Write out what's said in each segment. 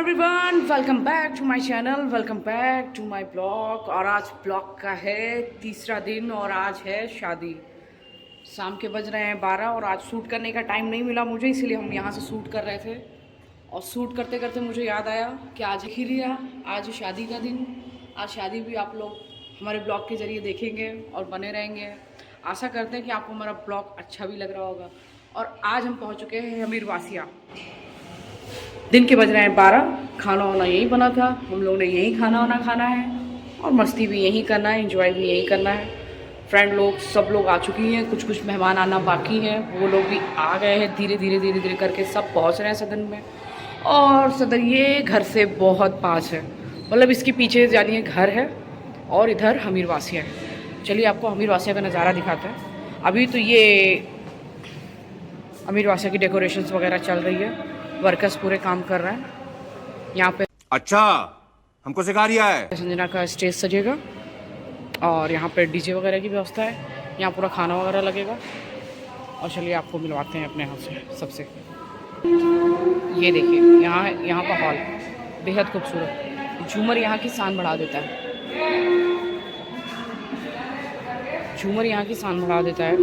Everyone, welcome back to my channel, welcome back to my blog. और आज blog का है तीसरा दिन और आज है शादी। शाम के बज रहे हैं 12 और आज शूट करने का टाइम नहीं मिला मुझे, इसीलिए हम यहाँ से शूट कर रहे थे। और शूट करते करते मुझे याद आया कि आज ही लिया, आज शादी का दिन। आज शादी भी आप लोग हमारे ब्लॉग के ज़रिए देखेंगे और बने रहेंगे। आशा करते हैं कि आपको हमारा ब्लॉग अच्छा भी लग रहा होगा। और आज हम पहुँच चुके हैं अमीरवासिया। दिन के बज रहे हैं 12। खाना वाना यहीं बना था, हम लोग ने यहीं खाना वाना खाना है और मस्ती भी यहीं करना है, एंजॉय भी यहीं करना है। फ्रेंड लोग सब लोग आ चुकी हैं, कुछ कुछ मेहमान आना बाकी हैं, वो लोग भी आ गए हैं। धीरे धीरे करके सब पहुंच रहे हैं सदन में। और सदन ये घर से बहुत पास है, मतलब इसके पीछे जानिए घर है और इधर अमीरवासिया है। चलिए आपको अमीरवासिया का नज़ारा दिखाते हैं। अभी तो ये अमीरवासिया की डेकोरेशंस वगैरह चल रही है, वर्कर्स पूरे काम कर रहे हैं यहाँ पे। अच्छा, हमको सिखा रिया है। संजना का स्टेज सजेगा और यहाँ पे डीजे वगैरह की व्यवस्था है, यहाँ पूरा खाना वगैरह लगेगा। और चलिए आपको मिलवाते हैं अपने यहाँ से सबसे। ये देखिए यहाँ का हॉल बेहद खूबसूरत। झूमर यहाँ की शान बढ़ा देता है, झूमर यहाँ की शान बढ़ा देता है।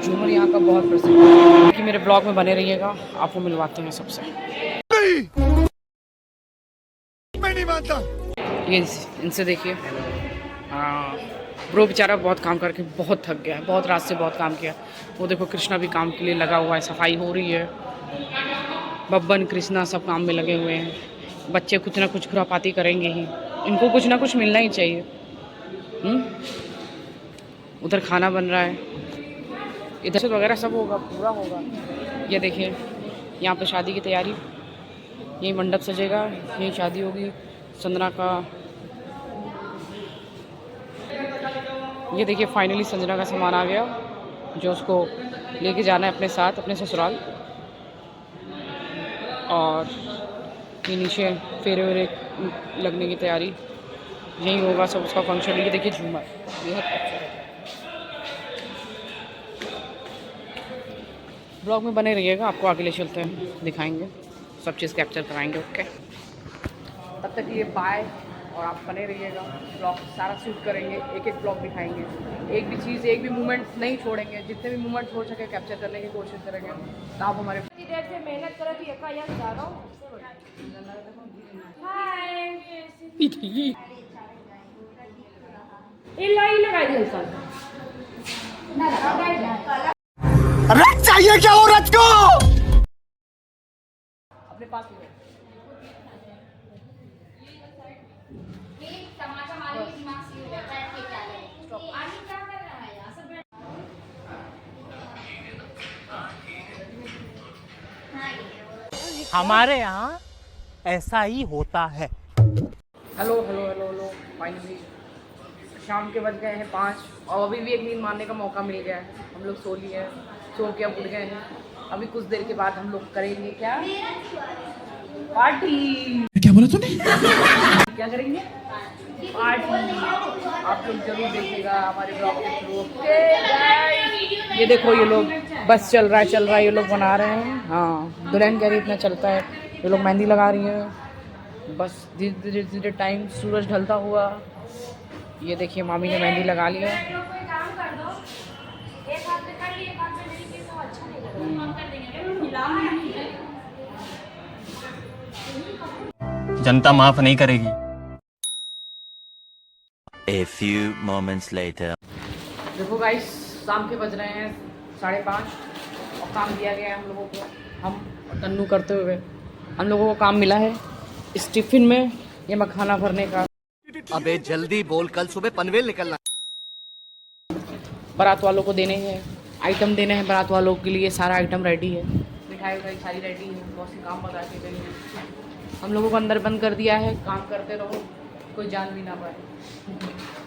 झूमर यहाँ का बहुत प्रसिद्ध है। कि मेरे ब्लॉग में बने रहिएगा, आपको मिलवाते हैं सबसे। मैं नहीं मानता। ये इनसे देखिए, ब्रो बेचारा बहुत काम करके बहुत थक गया है, बहुत रात से बहुत काम किया। वो देखो कृष्णा भी काम के लिए लगा हुआ है, सफाई हो रही है। बब्बन कृष्णा सब काम में लगे हुए हैं। बच्चे कुछ ना कुछ खुरापाती करेंगे ही, इनको कुछ ना कुछ मिलना ही चाहिए। उधर खाना बन रहा है, इधर से वगैरह सब होगा, पूरा होगा। ये देखिए यहाँ पे शादी की तैयारी, यही मंडप सजेगा, यही शादी होगी संजना का। ये देखिए फाइनली संजना का सामान आ गया, जो उसको लेके जाना है अपने साथ, अपने ससुराल। और ये नीचे फेरे वेरे लगने की तैयारी, यही होगा सब उसका फंक्शन। ये देखिए झूमर बेहद अच्छा है। ब्लॉग में बने रहिएगा, आपको आगे ले चलते हैं, दिखाएंगे सब चीज़ कैप्चर कराएंगे। ओके, तब तक ये बाय। और आप बने रहिएगा, ब्लॉग सारा शूट करेंगे, एक एक ब्लॉग दिखाएंगे। एक भी चीज़, एक भी मोमेंट नहीं छोड़ेंगे, जितने भी मोमेंट हो सके कैप्चर करने की कोशिश करेंगे। तो आप हमारे देर से मेहनत कर रही है, या जा रहा हूँ। अरे चाहिए क्या औरत को? अपने पास ही हमारे यहाँ ऐसा ही होता है। Hello hello hello hello. Finally शाम के बज गए हैं 5 और अभी भी एक नींद मारने का मौका मिल गया है। हम लोग सो लिए हैं, सो के अब उठ गए हैं। अभी कुछ देर के बाद हम लोग करेंगे क्या, पार्टी। क्या बोला तूने? क्या करेंगे, पार्टी। आप लोग जरूर देखिएगा हमारे ब्लॉग के थ्रू। ओके गाइस, ये देखो ये लोग बस चल रहा है, ये लोग बना रहे हैं। हाँ, दुल्हन कह रही इतना चलता है। ये लोग मेहंदी लगा रही हैं, बस धीरे धीरे टाइम सूरज ढलता हुआ। ये देखिए मामी ने मेहंदी लगा लिया। जनता माफ नहीं करेगी। A few moments later. देखो गाइस, शाम के बज रहे हैं 5:30 और काम दिया गया है हम लोगों को। हम तन्नू करते हुए हम लोगों को काम मिला है इस टिफ़िन में ये मखाना भरने का। अबे जल्दी बोल, कल सुबह पनवेल निकलना। बारात वालों को देने हैं, आइटम देने हैं बारात वालों के लिए। सारा आइटम रेडी है, मिठाई उठाई सारी रेडी है, बहुत सी काम बता के गई है। हम लोगों को अंदर बंद कर दिया है, काम करते रहो, कोई जान भी ना पाए।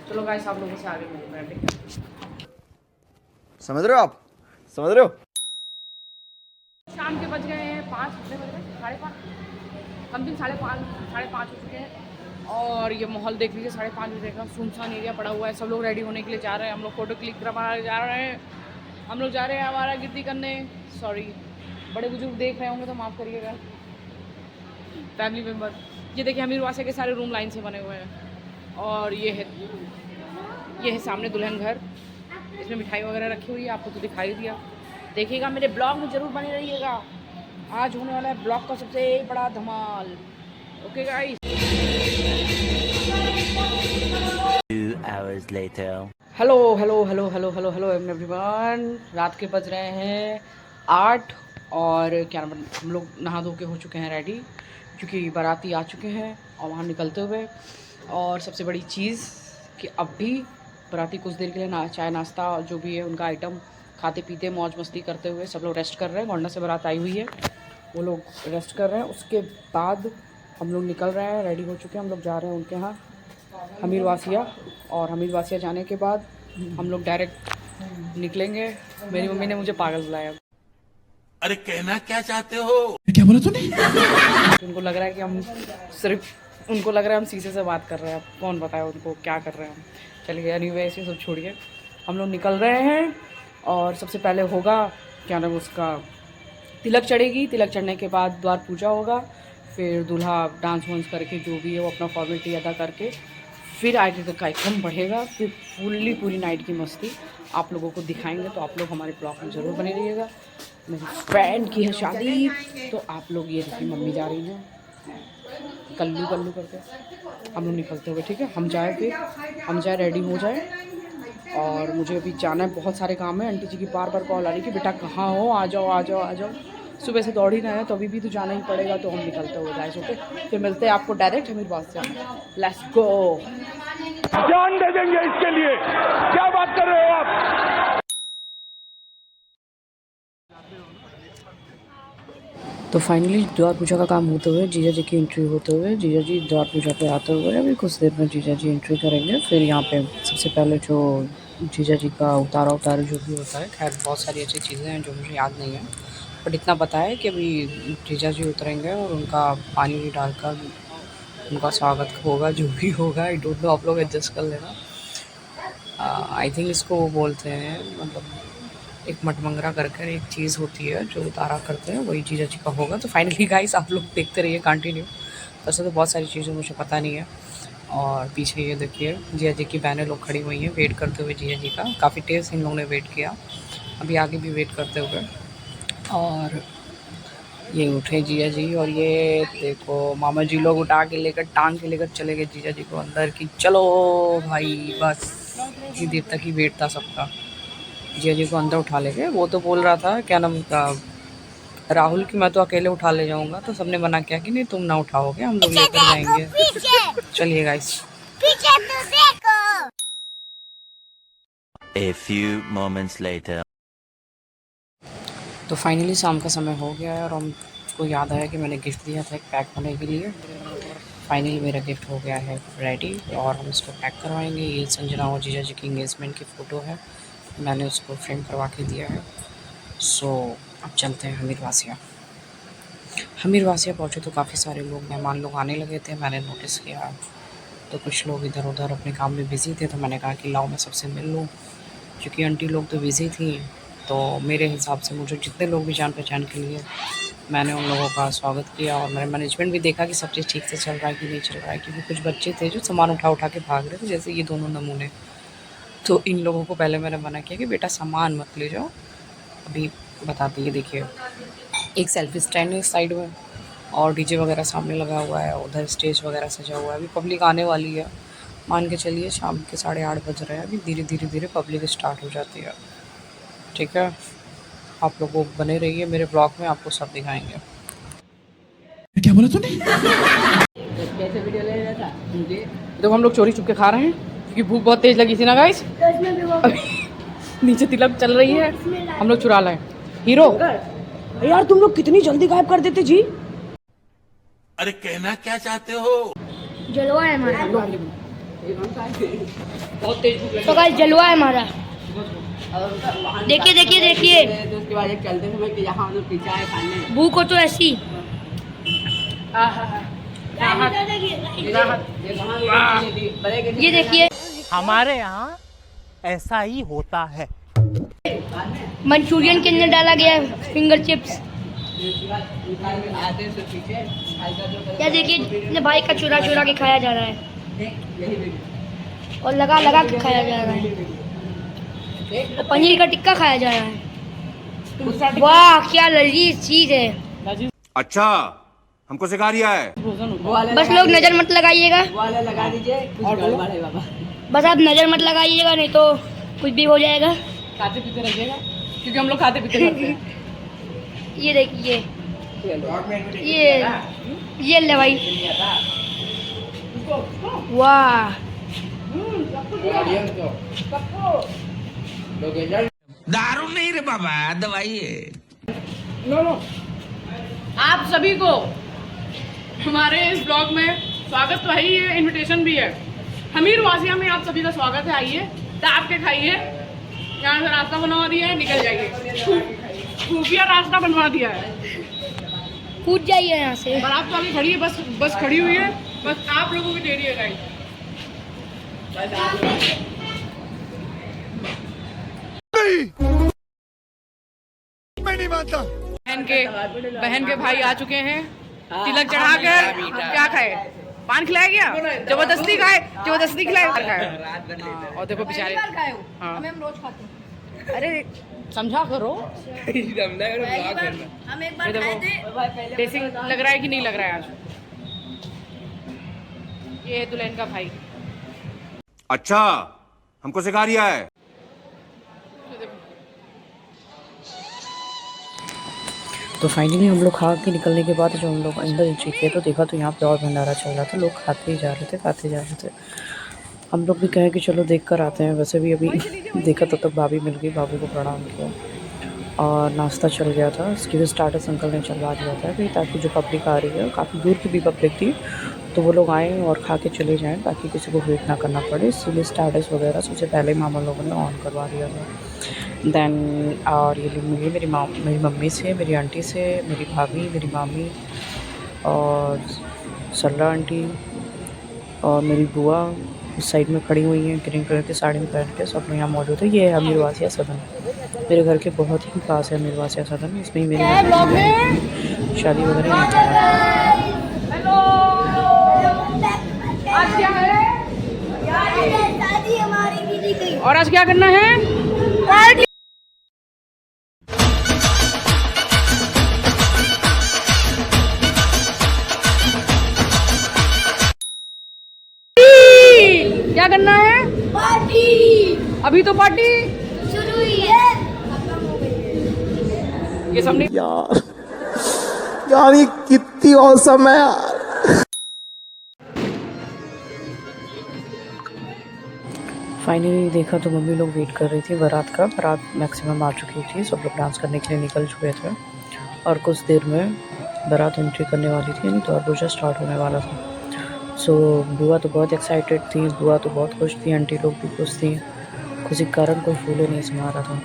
चलो गाइस, आप लोगों से आगे मिलते हैं, ठीक है? समझ रहे हो आप? समझ रहे हो? शाम के बज गए हैं 5, कितने बज गए? 5:30, समथिंग 5:30 हो चुके हैं। और ये माहौल देख लीजिए, 5:30 बजे का सुनसान एरिया पड़ा हुआ है। सब लोग रेडी होने के लिए जा रहे हैं, हम लोग फ़ोटो क्लिक करवाने जा रहे हैं। हम लोग जा रहे हैं हमारा गिनती करने। सॉरी, बड़े बुजुर्ग देख रहे होंगे तो माफ़ करिएगा। Family member. ये देखिए अमीर वासे के सारे रूम लाइन से बने हुए हैं। और ये है सामने दुल्हन घर। इसमें मिठाई वगैरह रखी हुई है, आपको तो दिखाई दिया। देखिएगा मेरे ब्लॉग में ज़रूर बने रहिएगा, आज होने वाला है ब्लॉग का सबसे बड़ा धमाल। Okay guys. 2 hours later. Hello everyone. रात के बज रहे हैं 8 और क्या नाम, हम लोग नहा धो के हो चुके हैं रेडी, क्योंकि बाराती आ चुके हैं और वहाँ निकलते हुए। और सबसे बड़ी चीज़ कि अब भी बाराती कुछ देर के लिए चाय नाश्ता जो भी है उनका आइटम खाते पीते मौज मस्ती करते हुए सब लोग रेस्ट कर रहे हैं। गोंडा से बारात आई हुई है, वो लोग रेस्ट कर रहे हैं। उसके बाद हम लोग निकल रहे हैं, रेडी हो चुके हैं, हम लोग जा रहे हैं उनके यहाँ हमीर वासिया। और हमीर वासिया जाने के बाद हम लोग डायरेक्ट निकलेंगे। मेरी मम्मी ने मुझे पागल बुलाया। अरे कहना क्या चाहते हो? क्या बोला तूने? उनको लग रहा है कि हम उनको लग रहा है हम शीशे से बात कर रहे हैं। अब कौन बताए उनको क्या कर रहे हैं हम। चलिए एनीवे ये सब छोड़िए, हम लोग निकल रहे हैं। और सबसे पहले होगा क्या नाम उसका, तिलक चढ़ेगी। तिलक चढ़ने के बाद द्वार पूजा होगा, फिर दूल्हा डांस वांस करके जो भी है वो अपना फॉर्मेलिटी अदा करके फिर आगे का कार्यक्रम बढ़ेगा। फिर पूरी नाइट की मस्ती आप लोगों को दिखाएंगे, तो आप लोग हमारे ब्लॉग में ज़रूर बने रहिएगा। मेरी फ्रेंड की है शादी, तो आप लोग ये देखिए मम्मी जा रही हैं कल्लू करके। हम लोग निकलते हुए, ठीक है। हम जाए रेडी हो जाए। और मुझे अभी जाना है, बहुत सारे काम है। आंटी जी की बार कॉल आ रही कि बेटा कहाँ हो, आ जाओ। सुबह से दौड़ ही रहे हैं, तो अभी भी तो जाना ही पड़ेगा। तो हम निकलते हुए गाइस, ओके। फिर मिलते हैं आपको direct Hamir Vasiya. Let's go. जान दे देंगे इसके लिए, क्या बात कर रहे हो आप? तो फाइनली द्वार पूजा का काम होते हुए, जीजा जी की एंट्री होते हुए, जीजा जी द्वार पूजा पे आते हुए अभी कुछ देर में जीजा जी एंट्री करेंगे। फिर यहाँ पे सबसे पहले जो जीजा जी का उतार जो भी होता है, खैर बहुत सारी ऐसी चीज़ें हैं जो मुझे याद नहीं है, बट इतना पता है कि अभी जीजा जी उतरेंगे और उनका पानी डालकर उनका स्वागत होगा, जो भी होगा। आई डोंट नो, आप लोग एडजस्ट कर लेना। आई थिंक इसको वो बोलते हैं, मतलब एक मटमंगरा करके एक चीज़ होती है जो उतारा करते हैं, वही जीजा जी का होगा। तो फाइनली गाइस आप लोग देखते रहिए कंटिन्यू। वैसे तो बहुत सारी चीज़ें मुझे पता नहीं है। और पीछे ये देखिए जीजा जी की बहनें लोग खड़ी हुई हैं वेट करते हुए जीजा जी का। काफ़ी देर से इन लोगों ने वेट किया, अभी आगे भी वेट करते हुए। और ये उठे जीजा जी, और ये देखो मामा जी लोग उठा के लेकर टांग के लेकर चले गए जीजा जी को अंदर की चलो भाई। बस इतनी देर तक ही वेट था सबका, जीजा जी को अंदर उठा ले गए। वो तो बोल रहा था क्या नाम का राहुल कि मैं तो अकेले उठा ले जाऊंगा, तो सबने मना किया कि नहीं तुम ना उठाओगे, हम लोग लेकर जाएंगे। चलिए guys. A few moments later. तो फाइनली शाम का समय हो गया है और हमको याद आया कि मैंने गिफ्ट दिया था एक पैक होने के लिए। फाइनली मेरा गिफ्ट हो गया है रेडी और हम इसको पैक करवाएंगे। ये संजना और जीजा जी की इंगेजमेंट की फ़ोटो है, मैंने उसको फ्रेम करवा के दिया है। सो अब चलते हैं हमीर वासिया। हमीर वासिया पहुँचे तो काफ़ी सारे लोग मेहमान लोग आने लगे थे, मैंने नोटिस किया। तो कुछ लोग इधर उधर अपने काम में बिज़ी थे, तो मैंने कहा कि लाओ मैं सबसे मिल लूँ, क्योंकि आंटी लोग तो बिज़ी थी। तो मेरे हिसाब से मुझे जितने लोग भी जान पहचान के लिए, मैंने उन लोगों का स्वागत किया। और मैंने मैनेजमेंट भी देखा कि सब चीज़ ठीक से चल रहा है कि नहीं चल रहा है, क्योंकि कुछ बच्चे थे जो सामान उठा के भाग रहे थे, जैसे ये दोनों नमूने। तो इन लोगों को पहले मैंने मना किया कि बेटा सामान मत ले जाओ, अभी बताती है। देखिए एक सेल्फी स्टैंड है इस साइड में, और डीजे वगैरह सामने लगा हुआ है, उधर स्टेज वगैरह सजा हुआ है। अभी पब्लिक आने वाली है, मान के चलिए शाम के 8:30 बज रहे हैं। अभी धीरे पब्लिक स्टार्ट हो जाती है, ठीक है। आप लोग वो बने रहिए मेरे ब्लॉग में, आपको सब दिखाएंगे। क्या बोला तूने? कैसे वीडियो ले रहा था मुझे? तो हम लोग चोरी चुप के खा रहे हैं क्योंकि भूख बहुत तेज़ लगी थी ना गाइस। अभी नीचे तिलक चल रही है, हम लोग चुरा लाए। हीरो यार तुम लोग कितनी जल्दी गायब कर देते जी। अरे कहना क्या चाहते हो? जलवा है हमारा। बहुत तेज भूख लगी। तो गाइस जलवा है हमारा, देखिए तो उसके बाद एक चलते समय कि यहाँ हम लोग पीछा है खाने। भूख हो तो ऐसी। ये देखिए हमारे यहाँ ऐसा ही होता है। मंचूरियन के अंदर डाला गया फिंगर चिप्स। या देखिए अपने भाई का चुरा चुरा के खाया जा रहा है और लगा लगा के खाया जा रहा है और पनीर का टिक्का खाया जा रहा है। वाह क्या लजीज चीज है। अच्छा हमको सिखा रिया है। बस लोग नजर मत लगाइएगा, लगा दीजिए बाबा, बस आप नजर मत लगाइएगा नहीं तो कुछ भी हो जाएगा। खाते पीते रहिएगा क्योंकि हम लोग खाते पीते करते हैं। ये देखिए ये ले भाई, वाह दारू नहीं रे बाबा, दवाई है। आप सभी को हमारे इस ब्लॉग में स्वागत तो है ही है, इनविटेशन भी है। हमीर वासिया में आप सभी का स्वागत है। आइए दाब के खाइए, यहाँ से रास्ता बनवा दिया है, निकल जाइए। खुफिया रास्ता बनवा दिया है, कूद जाइए यहाँ से। और आप तो अभी खड़ी है, बस खड़ी हुई है, बस आप लोगों की देरी है गाइस। मैं नहीं मानता। बहन के भाई आ चुके हैं, तिलक चढ़ा कर क्या खाए, पान खिलाया गया, जबरदस्ती खाए, जबरदस्ती खिलाए खाए। और देखो बेचारे, हाँ अरे समझा करो, हम एक बार खाए थे। टेस्टिंग लग रहा है कि नहीं लग रहा है आज। ये है दुल्हन का भाई। अच्छा हमको सिखा रिया है। तो फाइनली हम लोग खा के निकलने के बाद जो हम लोग अंदर एंट्री किए तो देखा तो यहाँ पे और भंडारा चल रहा था, लोग खाते ही जा रहे थे, खाते जा रहे थे। हम लोग भी कहे कि चलो देख कर आते हैं। वैसे भी अभी देखा तब तक भाभी मिल गई, भाभी को प्रणाम किया और नाश्ता चल गया था। उसकी भी स्टार्टर्स अंकल ने चलवा दिया था कि ताकि जो पब्लिक आ रही है, काफ़ी दूर की भी पब्लिक थी, तो वो लोग आएँ और खा के चले जाएँ ताकि किसी को वेट ना करना पड़े। इसलिए स्टार्टर्स वगैरह सबसे पहले मामा लोगों ने ऑन करवा दिया था। देन और ये मिली मेरी मम्मी से, मेरी आंटी से, मेरी भाभी, मेरी मामी और सरला आंटी और मेरी बुआ उस साइड में खड़ी हुई हैं ग्रीन कलर की साड़ी में पहन के। सब लोग यहाँ मौजूद है। ये है अमीर वासिया सदन, मेरे घर के बहुत ही पास है अमीर वासिया सदन। इसमें ही मेरी शादी वगैरह नहीं चल रहा है। और आज क्या करना है? क्या करना है? पार्टी अभी तो पार्टी शुरू हुई है। ये सबने यार ये कितनी औसम है यार। फाइनली देखा तो मम्मी लोग वेट कर रही थी बारात का। बारात मैक्सिमम आ चुकी थी, सब लोग डांस करने के लिए निकल चुके थे और कुछ देर में बारात एंट्री करने वाली थी, यानी द्वार पूजा स्टार्ट होने वाला था। सो बुआ तो बहुत एक्साइटेड थी, बुआ तो बहुत खुश थी, आंटी लोग भी खुश थी। खुशी के कारण कोई फूले नहीं समा रहा था।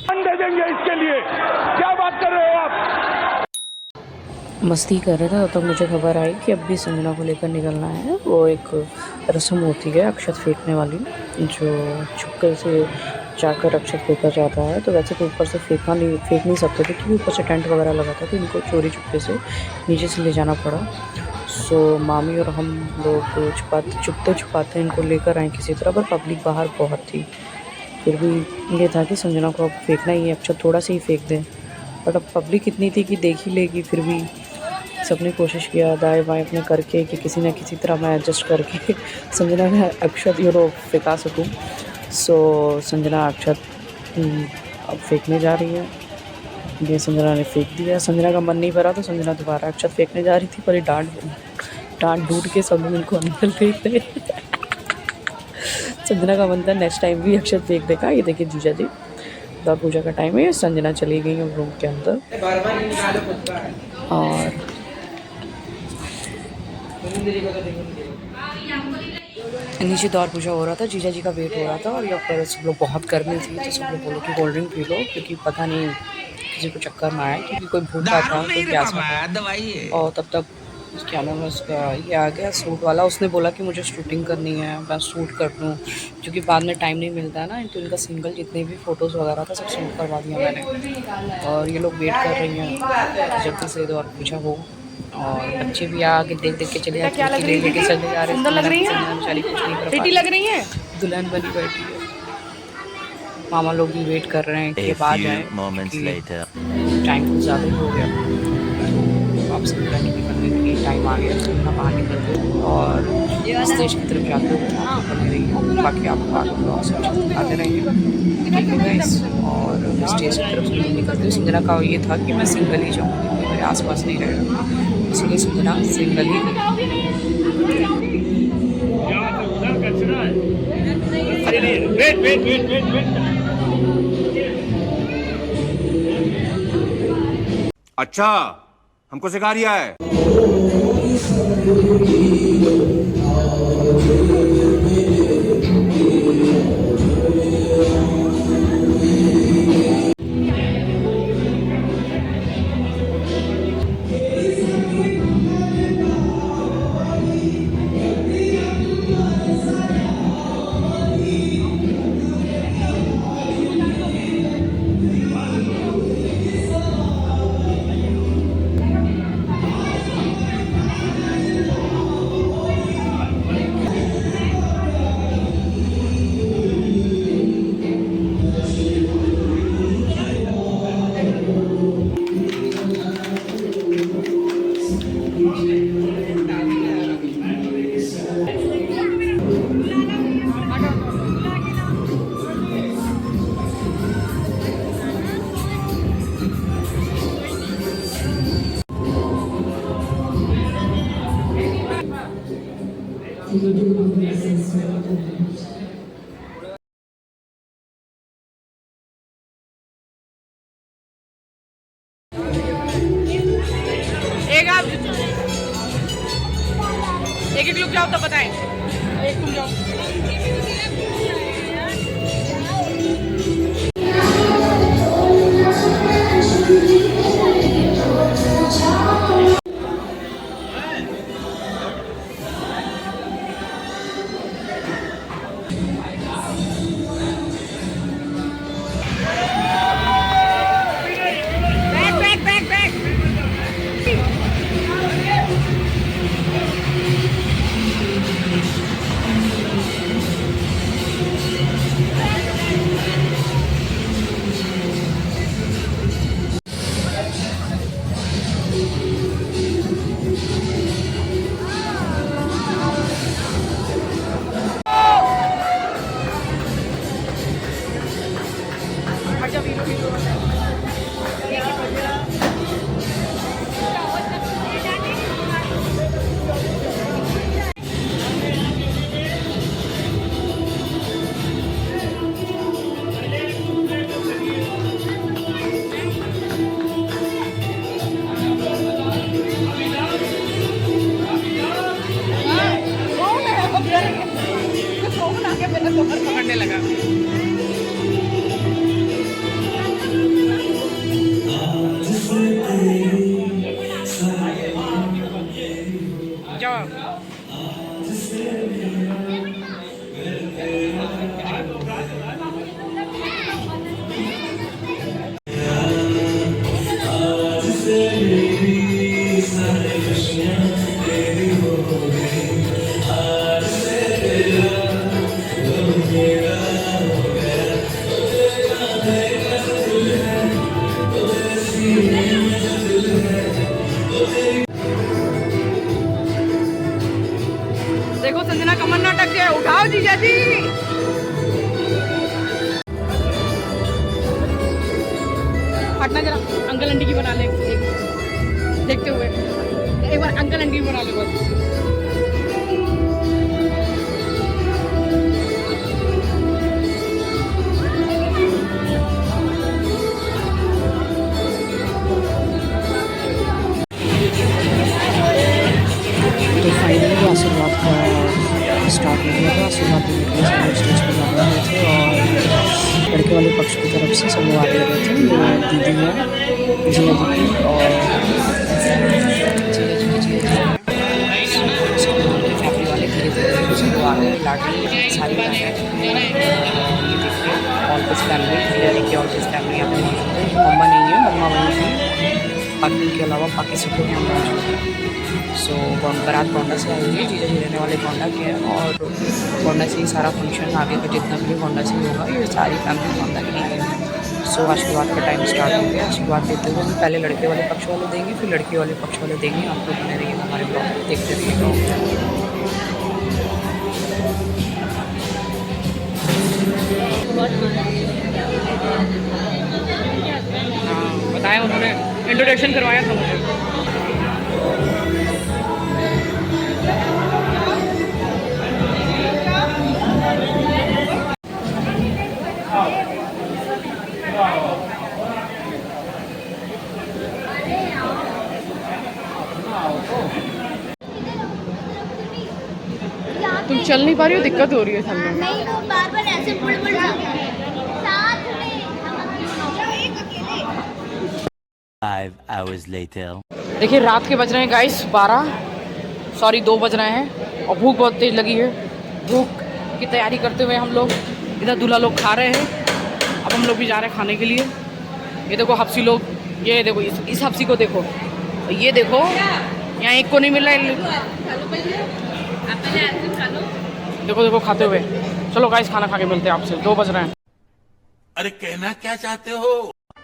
जान दे देंगे इसके लिए, क्या बात कर रहे हो आप? मस्ती कर रहे थे तब मुझे खबर आई कि अब भी संजना को लेकर निकलना है। वो एक रस्म होती है अक्षत फेंकने वाली, जो छुपकर से जाकर अक्षत फेंका जाता है। तो वैसे तो ऊपर से फेंक नहीं सकते थे क्योंकि ऊपर से टेंट वगैरह लगा था, तो इनको चोरी चुपके से नीचे से ले जाना पड़ा। सो मामी और हम लोग चुपते छुपाते इनको लेकर आए किसी तरह, पर पब्लिक बाहर बहुत थी। फिर भी ये था कि संजना को अब फेंकना ही है, अक्षत थोड़ा सा ही फेंक दें, बट अब पब्लिक इतनी थी कि देख ही लेगी। फिर भी सबने कोशिश किया दाएं बाएं अपने करके कि किसी न किसी तरह मैं एडजस्ट करके संजना में अक्षत फेंका सकूं। सो संजना अक्षत अब फेंकने जा रही है। ये संजना ने फेंक दिया। संजना का मन नहीं भरा तो संजना दोबारा अक्षत फेंकने जा रही थी, पर ये डांट डूट के सब लोग इनको अंदर फेंक रहे। संजना का मन था नेक्स्ट टाइम भी अक्षत फेंक देगा। ये देखिए जीजा जी, द्वार पूजा का टाइम है, संजना चली गई है रूम के अंदर। और नीचे दौर पूजा हो रहा था, जीजा जी का वेट हो रहा था और यहाँ पर सब लोग बहुत गर्मी थी तो सब लोग बोलो कि कोल्ड ड्रिंक पी लो क्योंकि पता नहीं किसी को चक्कर ना आए क्योंकि कोई भूखा था कोई प्यासा था। दवाई है। और तब तक क्या नाम है उसका ये आ गया सूट वाला, उसने बोला कि मुझे शूटिंग करनी है, मैं शूट कर दूँ क्योंकि बाद में टाइम नहीं मिलता है ना। तो इनका सिंगल जितने भी फ़ोटोज़ वगैरह था सब शूट करवा दिया मैंने और ये लोग वेट कर रही हैं जल्दी से दौर पूजा हो। और बच्चे भी आगे देख देख के चले जाते हैं, लेके चले जा रहे हैं। सुंदर लग रही है, बेचारी कुछ नहीं कर सिटी लग रही है, दुल्हन बनी बैठी है। मामा लोग भी वेट कर रहे हैं कि A बाद few जाए moments later. टाइम कुछ ज़्यादा ही हो गया तो वापस निकलने के लिए टाइम आ गया तो मैं बाहर निकल गई और स्टेज की तरफ जाते हुए निकल रही हूँ। बाकी आप आगे ब्लॉग से आते रहेंगे और स्टेज की तरफ से निकलती हूँ। संजना का ये था कि मैं सिंगल ही जाऊँगी, मेरे आसपास नहीं रहेगा, इसलिए संजना सिंगल ही अच्छा हमको सिखा रिया है। एक लोग जाओ तो बताएं, एक तुम जाओ। पकड़ने लगा। जाओ देखो संजना कमर ना अटक गया, उठाओ जीजा जी। हटना जरा, अंकल आंटी की बना ले देखते हुए, एक बार अंकल आंटी की बना ले बस। तो फाइनली आशीर्वाद का स्टार्ट हो गया था। आशीर्वाद देने के लिए सब लोग स्टेज पर लगे हुए थे और लड़के वाले पक्ष की तरफ से सब लोग आगे लगे थे। ये दीदी है, जिया दीदी और फैमिली वाले धीरे धीरे सब लोग आ गए। लाडली सारी बातें ऑल दिस फैमिली की ऑल दिस फैमिली यहाँ पे मौजूद है। मम्मा नहीं है, मम्मा वहीं थी, बाकी के अलावा बाकी सब लोग यहाँ मौजूद हैं। सो बारात गोंडा से आई है, जीजा जी रहने वाले गोंडा के हैं और गोंडा से ही सारा फंक्शन आगे का जितना भी गोंडा से होगा, ये सारी फैमिली गोंडा की है। सो आशीर्वाद का टाइम स्टार्ट हो गया। आशीर्वाद देते हुए हम पहले लड़के वाले पक्ष वाले देंगे, फिर लड़की वाले पक्ष वाले देंगे। आप लोग बने रहिएगा हमारे ब्लॉग देखते रहिएगा। हाँ बताया उन्होंने, इंट्रोडक्शन करवाया था मुझे। तुम चल नहीं पा रही हो, दिक्कत हो रही है चलने में। नहीं तो बार बार ऐसे बुड़ जाते हैं साथ में। 5 hours later. देखिए रात के बज रहे हैं गाइस 2 बज रहे हैं और भूख बहुत तेज़ लगी है। भूख की तैयारी करते हुए हम लोग इधर दूल्हा लोग खा रहे हैं। अब हम लोग भी जा रहे हैं खाने के लिए। ये देखो हफ्सी लोग, ये देखो इस हफ्सी को देखो, ये देखो यहाँ एक को नहीं मिल रहा है। देखो देखो खाते हुए। चलो गाइस खाना खा के मिलते हैं आपसे। 2 बज रहे हैं। अरे कहना क्या चाहते हो?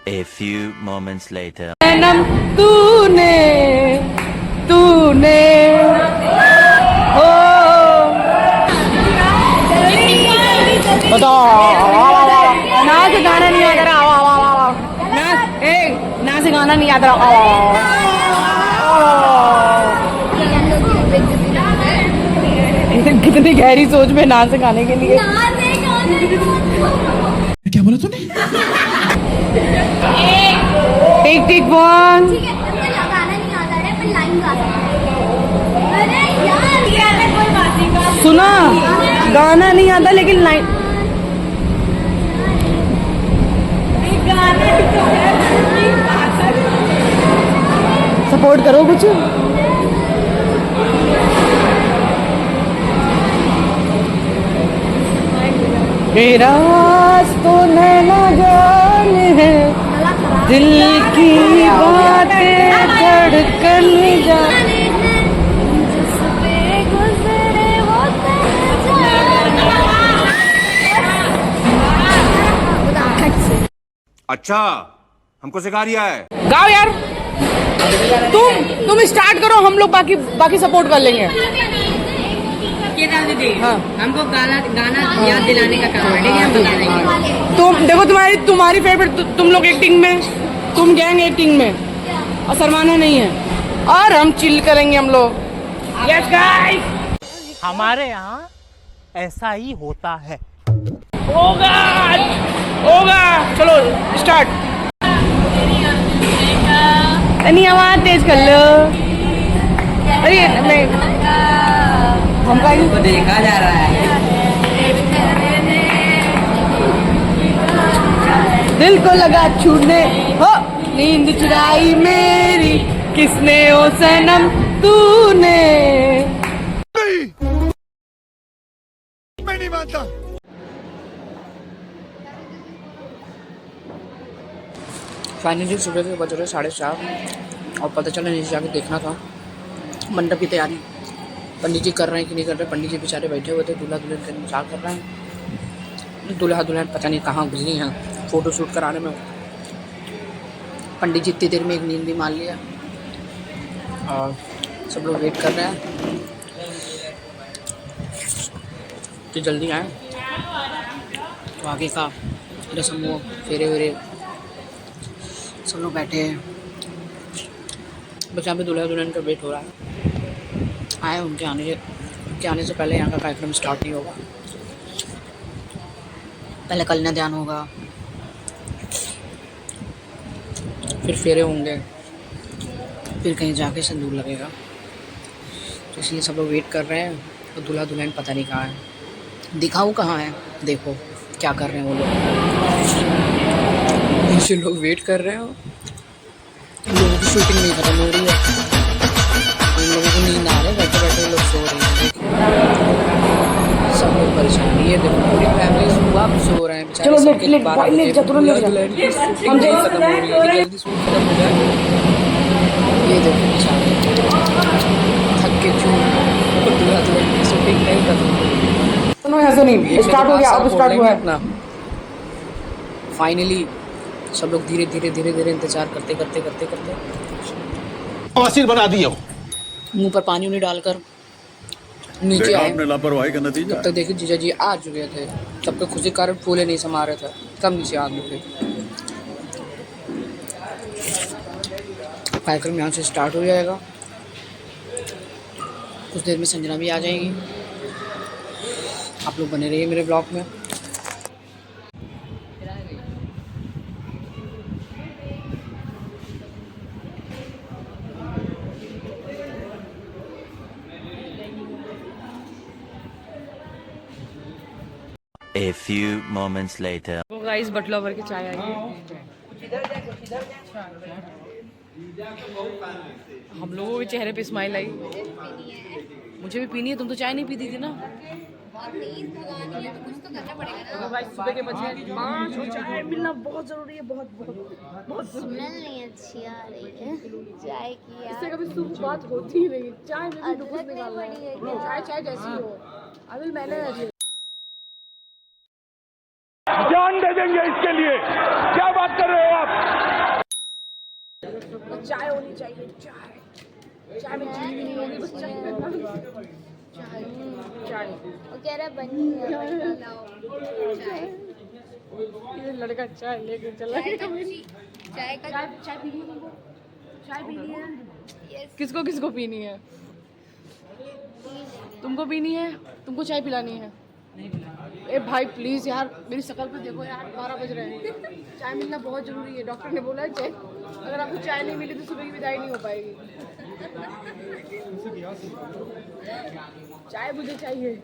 A few moments later. सनम तूने तूने हो बताओ नाच गाना नहीं याद रहा। नाच गाना नहीं याद रहा। कितनी गहरी सोच में नाच गाने के लिए। क्या बोला तूने? टिक टिक 1 गाना नहीं आता है पर लाइन गा सकते हैं। अरे यार कोई बात नहीं। सुना, गाना नहीं आता लेकिन लाइन सपोर्ट करो कुछ। मेरा तो नैना जाने है, दिल की बातें धड़कन जाने। अच्छा हमको सिखा रिया है। गाओ यार, तुम स्टार्ट करो, हम लोग बाकी सपोर्ट कर लेंगे। हाँ हमको गाना याद दिलाने का काम है, ठीक है? हम बता देंगे। तुम देखो तुम्हारी फेवरेट तुम लोग एक्टिंग में, तुम गैंग एक्टिंग में और शर्माना नहीं है और हम चिल करेंगे हम लोग। यस गाइस, हमारे यहाँ ऐसा ही होता है। होगा चलो स्टार्ट। नहीं आवाज तेज कर लो। अरे नहीं हमको देखा जा रहा है। दिल को लगा छूने हो, नींद चुराई मेरी किसने ओ सनम तूने। मैं नहीं मानता। फाइनली सुबह के बज रहे 4:30 और पता चला नीचे जाके देखना था मंडप की तैयारी पंडित जी कर रहे हैं कि नहीं कर रहे। पंडित जी बेचारे बैठे हुए थे, दूल्हा दुल्हन का इंतजार कर रहे हैं। दूल्हा दुल्हन पता नहीं कहाँ गुजरी हैं फ़ोटो शूट कराने में। पंडित जी इतनी देर में एक नींद भी मान लिया और सब लोग वेट कर रहे हैं कि जल्दी आए तो आगे का रस्म वो फेरे वेरे सब लोग बैठे हैं। बस यहाँ पे दूल्हा दुल्हन का वेट हो रहा है। आए उनके आने से पहले यहाँ का कार्यक्रम स्टार्ट नहीं होगा। पहले कन्यादान होगा, फिर फेरे होंगे, फिर कहीं जाके सिंदूर लगेगा। तो इसलिए सब लोग वेट कर रहे हैं और दूल्हा दुल्हन पता नहीं कहाँ है। दिखाऊँ कहाँ है, देखो क्या कर रहे हैं वो लोग। पीछे लोग वेट कर रहे हो, लोगों की शूटिंग नहीं खत्म हो रही है, उन लोगों को नींद आ रहा है, बैठे बैठे लोग सो रहे हैं। सब लोग परेशान है, ये देखो पूरी फैमिली सुबह सो रहे हैं बेचारे। चलो सबके ले 12 बजे तुरंत ले दुल्हन की शूटिंग नहीं खत्म हो रही है, जल्दी शूट खत्म हो जाए। ये देखो बेचारे थक के चूर, दुल्हन की शूटिंग नहीं खत्म हो रही। ऐसा नहीं, स्टार्ट हो गया, अब स्टार्ट हुआ है अपना। फाइनली सब लोग धीरे धीरे धीरे धीरे इंतजार करते करते करते करते आसिर बना दिए हो। मुंह पर पानी उन्हें डालकर नीचे आए। आपने लापरवाही का नतीजा। तब तक देखिए जीजा जी आ चुके थे, सबके खुशी के कारण फूले नहीं समा रहे थे, तब नीचे आ गए थे। कार्यक्रम यहाँ से स्टार्ट हो जाएगा, कुछ देर में संजना भी आ जाएंगी। आप लोग बने रहिए मेरे ब्लॉग में। A few moments later. तो गाइस बटला भर के चाय आई है। हम लोगों के चेहरे पे स्माइल आई। मुझे भी पीनी है, तुम तो चाय नहीं पीती थी ना। तो भाई सुबह के बजे 5 और चाय मिलना बहुत जरूरी है, बहुत बहुत बहुत जरूरी है। नहीं अच्छी आ रही है चाय की यार। इससे कभी सुबह बात होती ही नहीं। चाय में भी डुबो निकालना है, चाय चाय जैसी हो। अभी मैंने जान दे देंगे इसके लिए। क्या बात कर रहे हो आप? चाय होनी चाहिए, चाय चाय में चीनी नहीं होगी, बस चाय में चाय चाय। वो कह रहा बनी है चाय। ये लड़का चाय लेके चला गया। चाय का चाय पीनी है तुमको? चाय पीनी है? किसको किसको पीनी है? तुमको पीनी है? तुमको चाय पिलानी है? ए भाई प्लीज यार, मेरी शक्ल पे देखो यार, 12 बज रहे हैं। चाय मिलना बहुत जरूरी है, डॉक्टर ने बोला है चाय, अगर आपको चाय नहीं मिली तो सुबह की विदाई नहीं हो पाएगी। चाय मुझे चाहिए।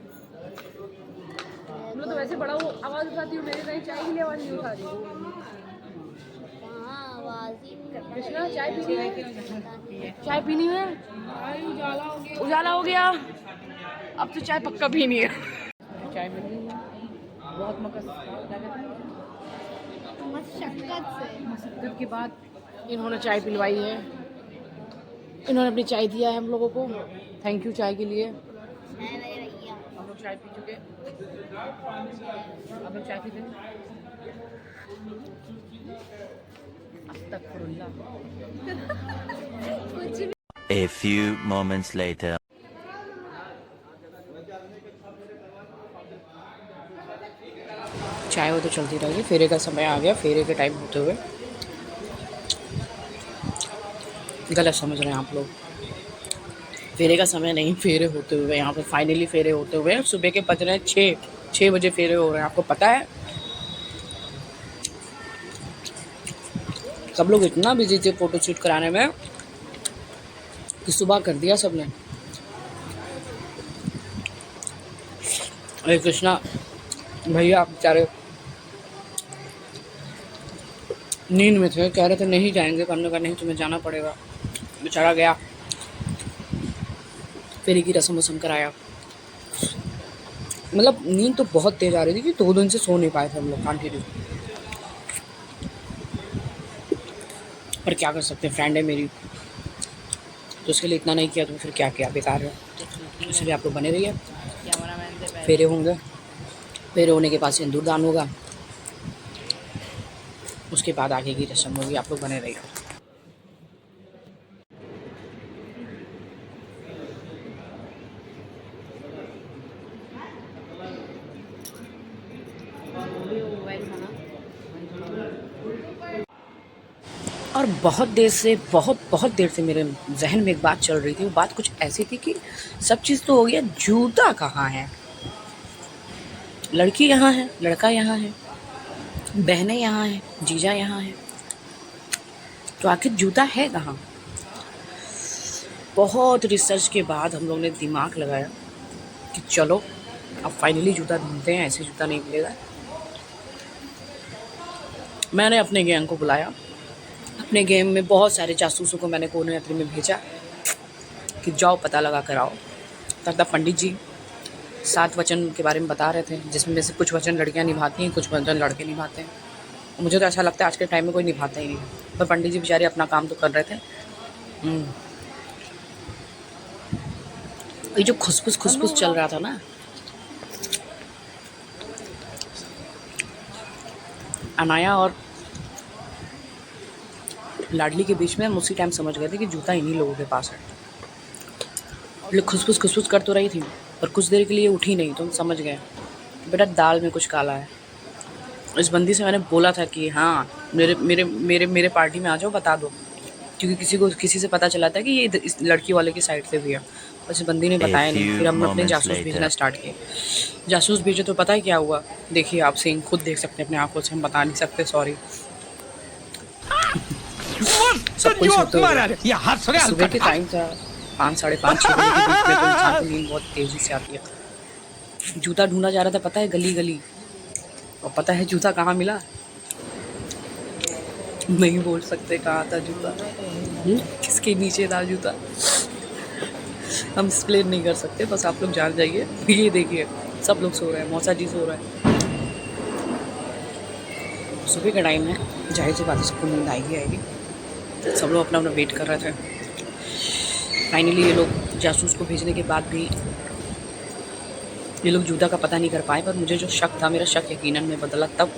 तुम लोग तो वैसे बड़ा वो आवाज उठाती हो, मेरे नहीं चाय के लिए आवाज नहीं उठा रही। हाँ आवाज ही कृष्णा चाय पीनी है? चाय पीनी है? उजाला हो गया, अब तो चाय पक्का पीनी है। चाय मिल गई है, बहुत मशक्कत के बाद इन्होंने चाय पिलवाई है। इन्होंने अपनी चाय दिया है हम लोगों को। थैंक यू चाय के लिए। हम लोग चाय पी चुके, अब हम चाय पीते हैं। अस्तगफुरुल्लाह। A few moments later. चाय वो तो चलती रहेगी। फेरे का समय आ गया, फेरे के टाइम होते हुए गलत समझ रहे हैं आप लोग। फेरे का समय नहीं, फेरे होते हुए यहाँ पर फाइनली फेरे होते हुए सुबह के बज रहे हैं 6 बजे फेरे हो रहे हैं। आपको पता है सब लोग इतना बिजी थे फोटो शूट कराने में कि सुबह कर दिया सबने। अरे कृष्णा भैया बेचारे नींद में थे, कह रहे थे नहीं जाएंगे, करने का नहीं तुम्हें जाना पड़ेगा। बेचारा गया, फेरे की रस्म वस्म कराया। मतलब नींद तो बहुत तेज आ रही थी कि 2 दिन से सो नहीं पाए थे हम लोग कंटिन्यू। पर क्या कर सकते हैं, फ्रेंड है मेरी, तो उसके लिए इतना नहीं किया तो फिर क्या किया, बेकार है। इसलिए आप लोग बने रहिए, फेरे होंगे, फेरे होने के बाद सिंदूर दान होगा, उसके बाद आगे की रस्म होगी। आप लोग बने रहिए। और बहुत देर से मेरे जहन में एक बात चल रही थी। वो बात कुछ ऐसी थी कि सब चीज़ तो हो गया, जूता कहाँ है? लड़की यहाँ है, लड़का यहाँ है, बहनें यहाँ हैं, जीजा यहाँ है, तो आखिर जूता है कहाँ? बहुत रिसर्च के बाद हम लोग ने दिमाग लगाया कि चलो अब फाइनली जूता ढूंढते हैं, ऐसे जूता नहीं मिलेगा। मैंने अपने गैंग को बुलाया, अपने गेम में बहुत सारे जासूसों को मैंने कोने यात्री में भेजा कि जाओ पता लगा कर आओ। तब पंडित जी 7 वचन के बारे में बता रहे थे, जिसमें से कुछ वचन लड़कियां निभाती हैं, कुछ वचन लड़के निभाते हैं। मुझे तो ऐसा लगता है आज के टाइम में कोई निभाता ही नहीं, पर पंडित जी बेचारे अपना काम तो कर रहे थे। ये जो खुसफुस चल रहा था ना, अनाया और लाडली के बीच में, हम उसी टाइम समझ गए थे कि जूता इन्हीं लोगों के पास है। लोग खुसफुस कर तो रही थी, पर कुछ देर के लिए उठी नहीं, तो हम समझ गए बेटा दाल में कुछ काला है। इस बंदी से मैंने बोला था कि हाँ मेरे पार्टी में आ जाओ, बता दो, क्योंकि किसी से पता चला था कि ये इस लड़की वाले की साइड से भी है। बस बंदी ने बताया नहीं। फिर हम अपने जासूस भेजना स्टार्ट किए। जासूस भेजे तो पता है क्या हुआ, देखिए आप सीन खुद देख सकते हैं अपने आंखों से, हम बता नहीं सकते, सॉरी। सब कुछ सुबह के टाइम था, 5, साढ़े 5, 6 बजे के बीच में, तो इंसान को नींद बहुत तेज़ी से आती है। जूता ढूंढा जा रहा था, पता है गली, और पता है जूता कहाँ मिला? नहीं बोल सकते कहाँ था जूता, किसके नीचे था जूता, हम एक्सप्लेन नहीं कर सकते, बस आप लोग जान जाइए। ये देखिए सब लोग सो रहे हैं, मौसा जी सो रहे हैं। सुबह का टाइम है, जाहिर सी बात है सबको नींद आएगी। सब लोग अपना वेट कर रहे थे। फाइनली ये लोग जासूस को भेजने के बाद भी ये लोग जूता का पता नहीं कर पाए, पर मुझे जो शक था, मेरा शक यकीनन में बदला तब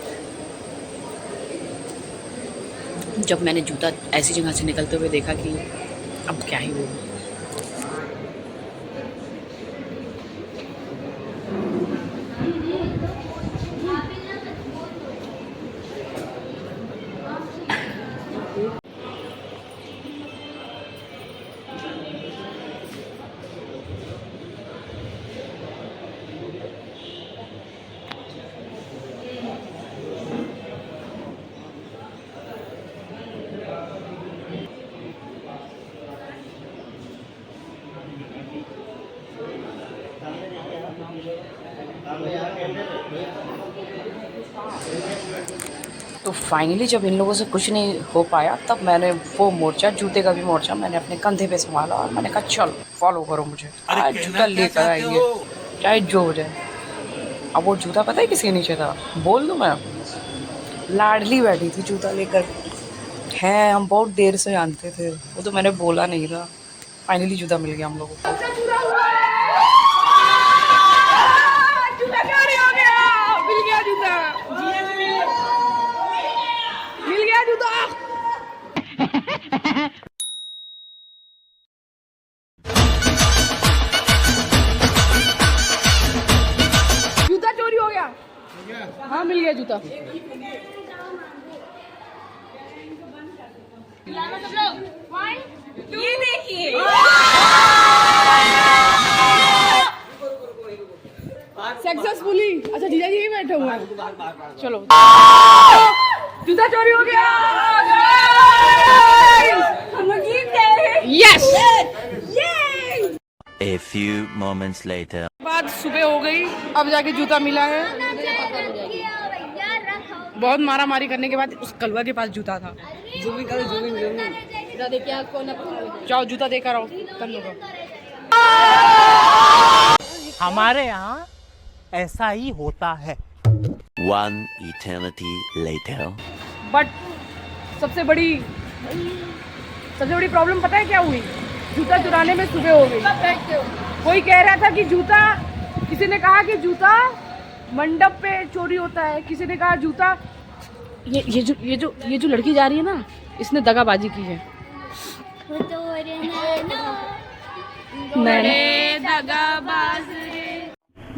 जब मैंने जूता ऐसी जगह से निकलते हुए देखा कि अब क्या ही बोलूं। तो फाइनली जब इन लोगों से कुछ नहीं हो पाया, तब मैंने वो मोर्चा, जूते का भी मोर्चा, मैंने अपने कंधे पे संभाला और मैंने कहा चलो फॉलो करो मुझे, आज जूता लेकर आएंगे चाहे जो हो जाए। अब वो जूता पता है किसके नीचे था, बोल दूँ मैं? लाडली बैठी थी जूता लेकर। है, हम बहुत देर से जानते थे, वो तो मैंने बोला नहीं था। फाइनली जूता मिल गया हम लोगों को। जूता चोरी हो गया। हाँ मिल गया जूता। ये देखिए सक्सेसफुली। अच्छा जीजा जी बैठे हुए हैं, चलो जूता चोरी हो गया। Yes. A few moments later. बाद सुबह हो गई, अब जाके जूता मिला है। बहुत मारा मारी करने के बाद उस कलवा के पास जूता था। जाओ जूता देकर आओ तुम लोग। हमारे यहाँ ऐसा ही होता है। One eternity later. बट सबसे बड़ी प्रॉब्लम पता है क्या हुई? जूता चुराने में सुबह हो गई। कोई कह रहा था कि जूता, किसी ने कहा कि जूता मंडप पे चोरी होता है, किसी ने कहा जूता ये जो लड़की जा रही है ना, इसने दगाबाजी की है।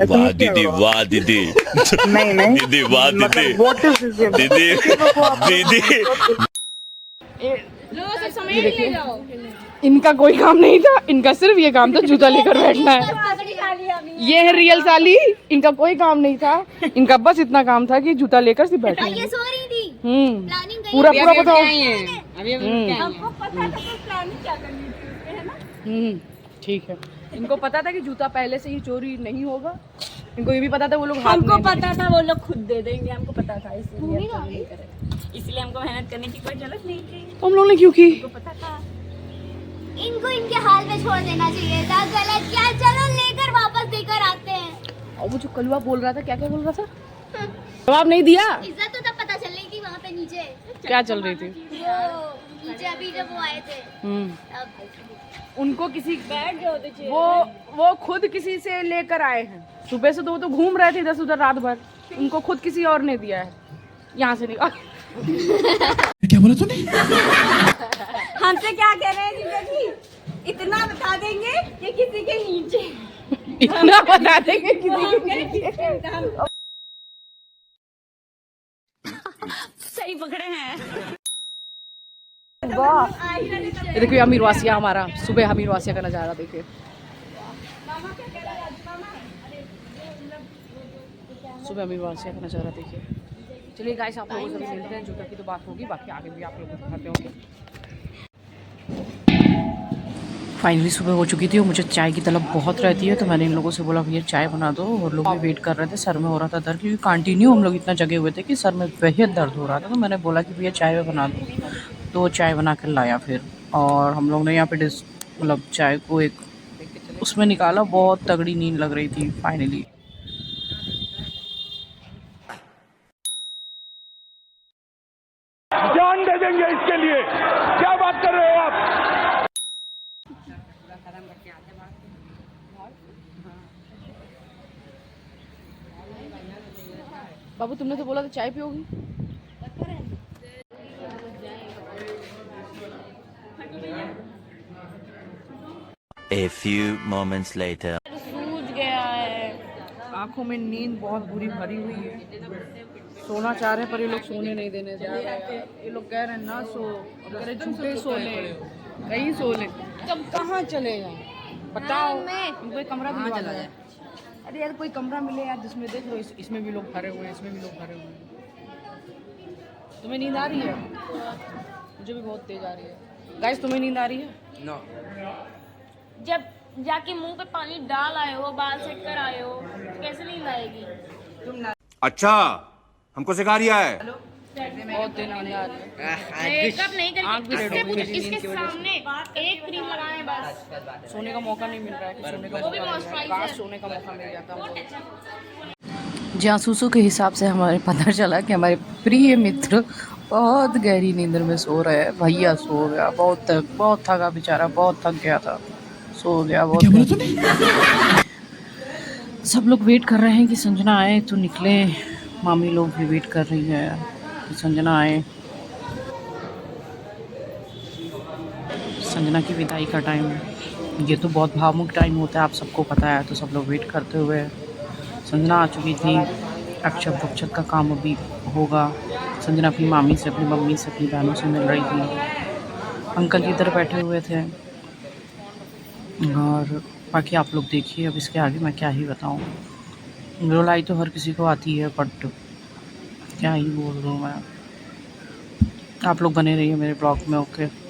वाह दीदी, वाह दीदी, नहीं दीदी, वाह दीदी, दीदी। ये देखिए, इनका कोई काम नहीं था, इनका सिर्फ ये काम था जूता लेकर बैठना है। ये है रियल साली, इनका कोई काम नहीं था, इनका बस इतना काम था कि जूता लेकर सिर्फ बैठना है। पूरा बताओ। ठीक है, इनको पता था कि जूता पहले से ही चोरी नहीं होगा, इनको ये भी पता था वो लोग हाथ हमको में पता था वो लोग खुद दे देंगे, हमको पता था, इसलिए हमको मेहनत करने की कोई जरूरत नहीं थी। तो हम लोगों ने क्यों की? हमको पता था। इनको इनके हाल में छोड़ देना चाहिए था। गलत क्या, चलो लेकर वापस देकर आते हैं। और वो जो कलुआ बोल रहा था, क्या क्या बोल रहा था? जवाब नहीं दिया। इज्जत तो तब पता चल रही थी वहाँ पे नीचे। क्या चल रही थी? वो नीचे अभी जब वो आए थे तब उनको किसी बैठ गए होते चाहिए। वो खुद किसी से लेकर आए हैं। सुबह से तो वो तो घूम रहे थे इधर से उधर रात भर। उनको खुद किसी और ने दिया है। यहाँ से निकाल। क्या बोला तूने? हमसे क्या कह रहे हैं जीजा जी? इतना बता देंगे कि किसी के नीचे। इतना बता देंगे किसी के नीचे। सही पकड़े हैं। वाह, ये देखिए अमीर वासिया हमारा। सुबह अमीर वासिया का नज़ारा देखिए। सुबह अमीर वासिया का नज़ारा देखिए। चलिए गाइस, आप लोगों से मिलते हैं। जूता की तो बात होगी, बाकी आगे भी आप लोगों को दिखाते होंगे। फाइनली सुबह हो चुकी थी और मुझे चाय की तलब बहुत रहती है, तो मैंने इन लोगों से बोला भैया चाय बना दो। और लोग भी वेट कर रहे थे। सर में हो रहा था दर्द, क्योंकि कंटिन्यू हम लोग इतना जगे हुए थे कि सर में बेहद दर्द हो रहा था। तो मैंने बोला कि भैया चाय बना दो, तो चाय बना कर लाया फिर। और हम लोग ने यहाँ पे मतलब चाय को एक उसमें निकाला। बहुत तगड़ी नींद लग रही थी फाइनली। जान दे देंगे इसके लिए, क्या बात कर रहे हो आप? बाबू तुमने तो बोला था चाय पियोगी। A few moments later. सूझ गया है, आंखों में नींद बहुत बुरी भरी हुई है। सोना चाह रहे हैं पर ये लोग सोने नहीं देने जा रहे हैं। ये लोग कह रहे हैं ना सो, कह रहे झूठे सो ले, कहीं सो ले। कब कहाँ चले जाए बताओ? इनको एक कमरा दिलवा दो। अरे यार कोई कमरा मिले यार जिसमें देख लो, इसमें भी लोग भरे हुए हैं, इसमें भी लोग भरे हुए हैं। तुम्हें नींद आ रही है? मुझे भी बहुत तेज आ रही है। गाइस तुम्हें नींद आ रही है? नो। जब जाके मुंह पे पानी डाल आए हो, बाल सेट कर आए हो, कैसे नहीं लाएगी? अच्छा, हमको सिखा रिया है। बहुत तेज नींद आ रही है। मेकअप नहीं आँख भी रेड हो गई मेरी नींद इसके की वजह से। सामने एक क्रीम लगाए बस। सोने का मौका नहीं मिल रहा है कि सोने का वो भी मौका मिल रहा है। moisturizer। काश सोने का मौका मिल जाता हमको। जासूसों के हिसाब से हमारे पता चला कि हमारे प्रिय मित्र बहुत गहरी नींद में सो रहे हैं। भैया सो गया, बहुत थका बेचारा, बहुत थक गया था, सो गया बहुत। सब लोग वेट कर रहे हैं कि संजना आए तो निकले। मामी लोग भी वेट कर रही है कि संजना आए। संजना की विदाई का टाइम, ये तो बहुत भावुक टाइम होता है, आप सबको पता है। तो सब लोग वेट करते हुए, संजना आ चुकी थी। अक्षत वक्षत का काम अभी होगा। संजना अपनी मामी से, अपनी मम्मी से, अपनी बहनों से मिल रही थी। अंकल इधर बैठे हुए थे। और बाकी आप लोग देखिए, अब इसके आगे मैं क्या ही बताऊँ। रुलाई तो हर किसी को आती है, बट क्या ही बोल रहा हूँ मैं। आप लोग बने रहिए मेरे ब्लॉग में, ओके।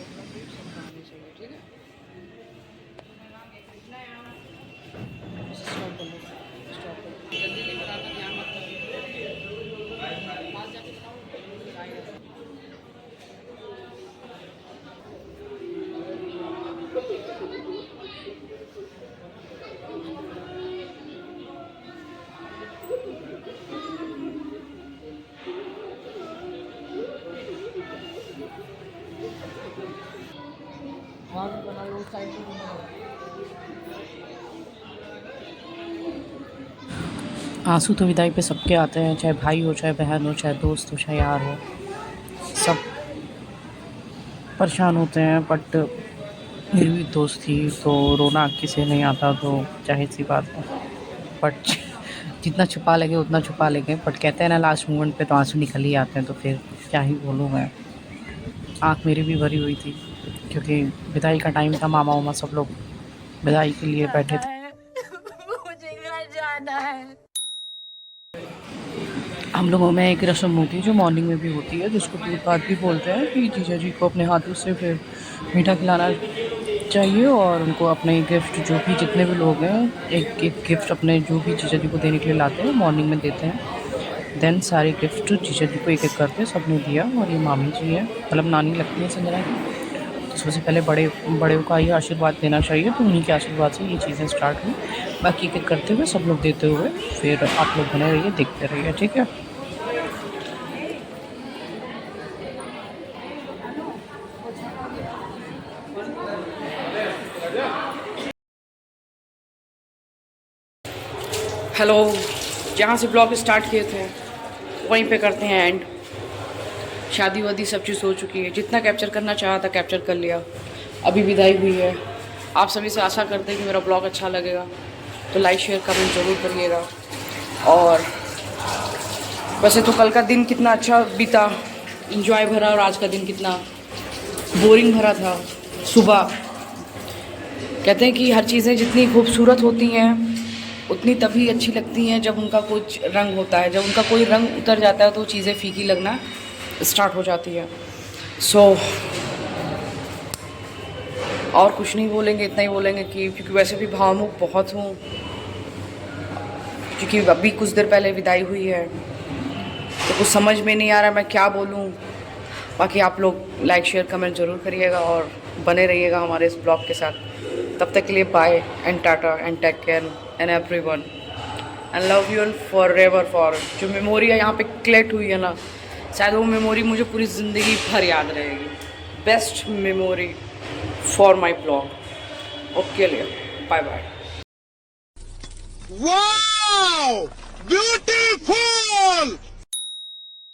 आंसू तो विदाई पे सबके आते हैं, चाहे भाई हो, चाहे बहन हो, चाहे दोस्त हो, चाहे यार हो। सब परेशान होते हैं, बट मेरी भी दोस्त थी तो रोना किसे नहीं आता, तो जाहिर सी बात है। बट जितना छुपा लेंगे उतना छुपा लेंगे, बट कहते हैं ना लास्ट मोमेंट पे तो आंसू निकल ही आते हैं। तो फिर क्या ही बोलूँ मैं। आँख मेरी भी भरी हुई थी क्योंकि विदाई का टाइम था। मामा वामा सब लोग विदाई के लिए बैठे थे। मुझे घर जाना है। हम लोगों में एक रस्म होती है जो मॉर्निंग में भी होती है, जिसको दूध पात भी बोलते हैं, कि जीजा जी को अपने हाथों से फिर मीठा खिलाना चाहिए और उनको अपने गिफ्ट जो भी जितने भी लोग हैं एक एक गिफ्ट अपने जो भी जीजा जी को देने के लिए लाते हैं मॉर्निंग में देते हैं। देन सारे गिफ्ट जीजा जी को एक एक करके सबने दिया और ये मामी जी है मतलब नानी लगती है संजना की। तो सबसे पहले बड़े का ये आशीर्वाद देना चाहिए तो उन्हीं के आशीर्वाद से ये चीज़ें स्टार्ट हुई। बाकी एक एक करते हुए सब लोग देते हुए फिर आप लोग बने रहिए देखते रहिए, ठीक है। हेलो, जहाँ से ब्लॉग स्टार्ट किए थे वहीं पे करते हैं एंड। शादी वादी सब चीज़ हो चुकी है, जितना कैप्चर करना चाहा था कैप्चर कर लिया, अभी विदाई हुई है। आप सभी से आशा करते हैं कि मेरा ब्लॉग अच्छा लगेगा तो लाइक शेयर कमेंट ज़रूर करिएगा। और वैसे तो कल का दिन कितना अच्छा बीता, इंजॉय भरा, और आज का दिन कितना बोरिंग भरा था। सुबह कहते हैं कि हर चीज़ें जितनी खूबसूरत होती हैं उतनी तभी अच्छी लगती हैं जब उनका कुछ रंग होता है। जब उनका कोई रंग उतर जाता है तो चीज़ें फीकी लगना स्टार्ट हो जाती है। सो और कुछ नहीं बोलेंगे, इतना ही बोलेंगे कि क्योंकि वैसे भी भावुक बहुत हूँ, क्योंकि अभी कुछ देर पहले विदाई हुई है तो कुछ समझ में नहीं आ रहा मैं क्या बोलूँ। बाकी आप लोग लाइक शेयर कमेंट ज़रूर करिएगा और बने रहिएगा हमारे इस ब्लॉग के साथ। तब तक के लिए bye and tata and take care and everyone and love you forever. For जो मेमोरी है यहाँ पे क्लेट हुई है ना, शायद वो मेमोरी मुझे पूरी ज़िंदगी भर याद रहेगी। Best memory for my blog. Okay लिए बाय बाय। Wow! Beautiful!